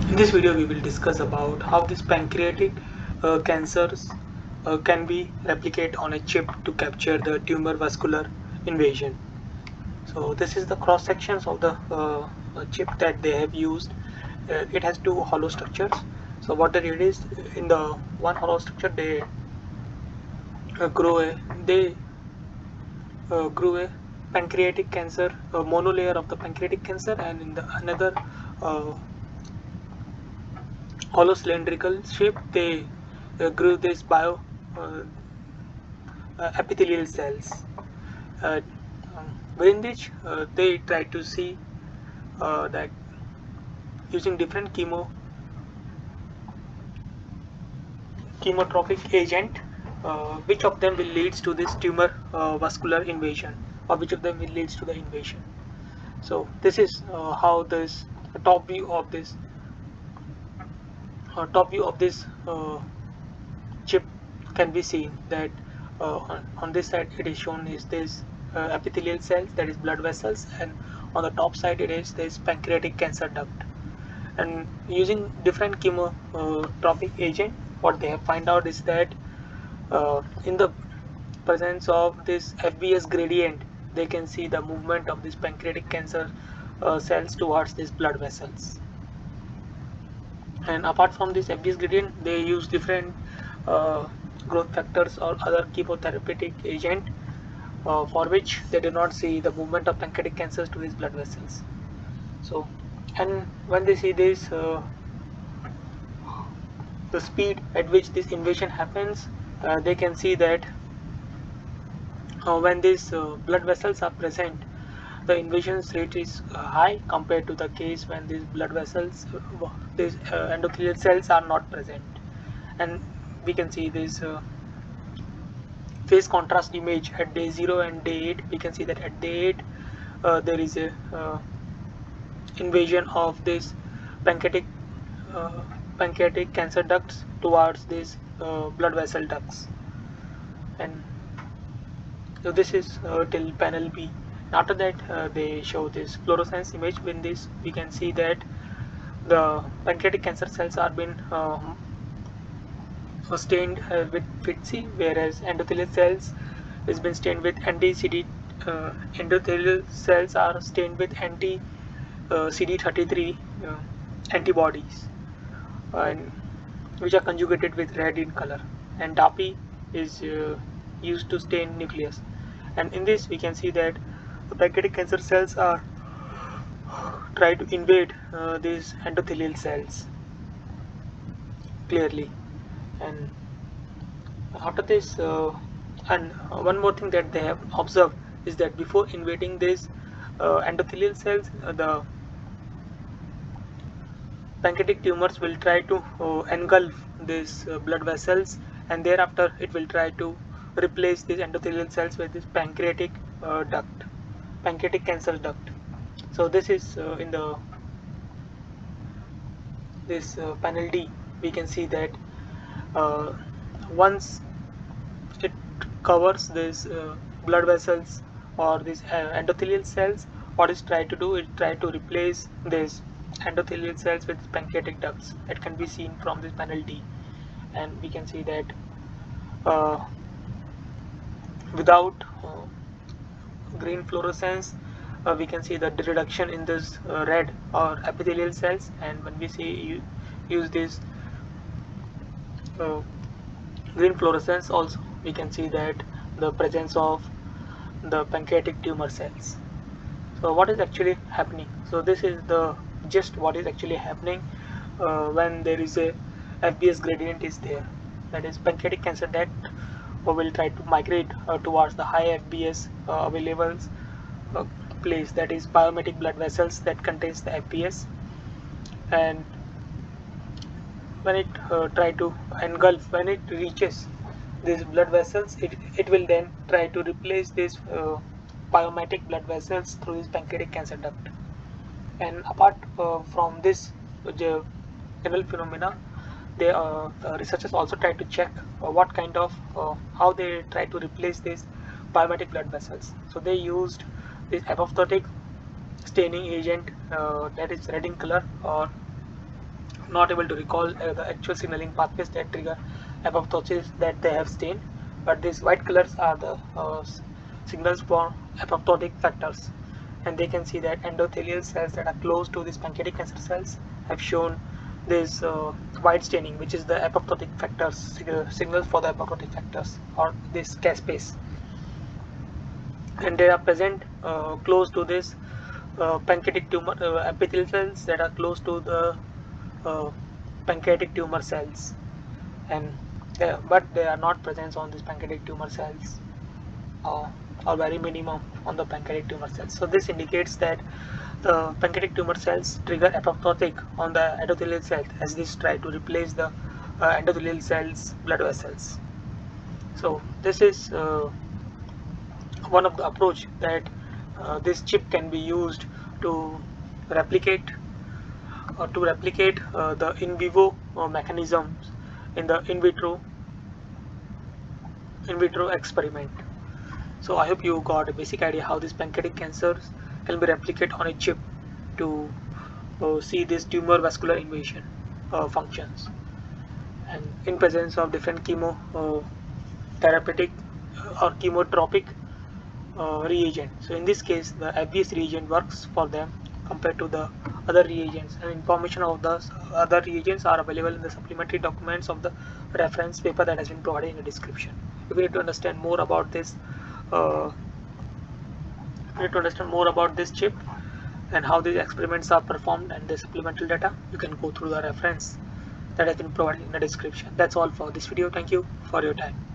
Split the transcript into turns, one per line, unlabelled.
In this video, we will discuss about how this pancreatic cancers can be replicated on a chip to capture the tumor vascular invasion. So this is the cross sections of the chip that they have used. It has two hollow structures. So what they did is, in the one hollow structure, they they grew a pancreatic cancer, a monolayer of the pancreatic cancer, and in the another uh, hollow cylindrical shape, they grew this uh, epithelial cells. Uh, within which they try to see that using different chemotropic agent, which of them will leads to this tumor vascular invasion, or which of them will leads to the invasion. So this is how this top view of this chip can be seen, that on this side it is shown is this epithelial cells, that is blood vessels, and on the top side it is this pancreatic cancer duct. And using different chemotropic agent, what they have find out is that in the presence of this FBS gradient, they can see the movement of this pancreatic cancer cells towards these blood vessels. And apart from this FBS gradient, they use different uh, growth factors or other chemotherapeutic agent, for which they do not see the movement of pancreatic cancers to these blood vessels. So, and when they see this, the speed at which this invasion happens, they can see that when these blood vessels are present, the invasion rate is high compared to the case when these blood vessels, these endothelial cells are not present. And we can see this phase contrast image at day 0 and day 8. We can see that at day 8 there is a invasion of this pancreatic uh, pancreatic cancer ducts towards these blood vessel ducts. And so this is till panel B. After that, they show this fluorescence image. In this, we can see that the pancreatic cancer cells are been stained with FITC, whereas endothelial cells has been stained with anti-CD. Endothelial cells are stained with anti-CD33 antibodies, and which are conjugated with red in color. And DAPI is used to stain nucleus. And in this, we can see that the pancreatic cancer cells are try to invade these endothelial cells clearly. And after this, and one more thing that they have observed is that before invading these endothelial cells, the pancreatic tumors will try to engulf these blood vessels, and thereafter it will try to replace these endothelial cells with this pancreatic cancer duct. So this is in the this panel D. We can see that uh, once it covers these blood vessels or these endothelial cells, what is try to do, it try to replace these endothelial cells with pancreatic ducts. That can be seen from this panel D. And we can see that uh, without green fluorescence, we can see the reduction in this red or epithelial cells. And when we see use this uh, green fluorescence, also we can see that the presence of the pancreatic tumor cells. So what is actually happening? So this is the just what is actually happening when there is a FBS gradient is there. That is, pancreatic cancer duct will try to migrate towards the high FBS available uh, place, that is biomimetic blood vessels that contains the FBS. And when it try to engulf, when it reaches these blood vessels, it will then try to replace these biomimetic blood vessels through this pancreatic cancer duct. And apart from this general phenomena, they the researchers also try to check what kind of how they try to replace these biomimetic blood vessels. So they used this apoptotic staining agent, that is red in color, or not able to recall the actual signaling pathways that trigger apoptosis that they have stained, but these white colors are the signals for apoptotic factors. And they can see that endothelial cells that are close to these pancreatic cancer cells have shown this white staining, which is the apoptotic factors, signals for the apoptotic factors, or this caspase. And they are present close to this pancreatic tumor epithelial cells that are close to the uh, pancreatic tumor cells, and but they are not present on these pancreatic tumor cells, uh, or very minimum on the pancreatic tumor cells. So this indicates that the pancreatic tumor cells trigger apoptotic on the endothelial cells as these try to replace the endothelial cells blood vessels. So this is one of the approach that this chip can be used to replicate the in vivo mechanisms in the in vitro experiment. So I hope you got a basic idea how these pancreatic cancers can be replicated on a chip to see this tumor vascular invasion functions, and in presence of different chemo therapeutic or chemotropic reagent. So in this case, the FBS reagent works for them compared to the other reagents, and information of the other reagents are available in the supplementary documents of the reference paper that has been provided in the description. If you need to understand more about this, uh, chip and how these experiments are performed and the supplemental data, you can go through the reference that has been provided in the description. That's all for this video. Thank you for your time.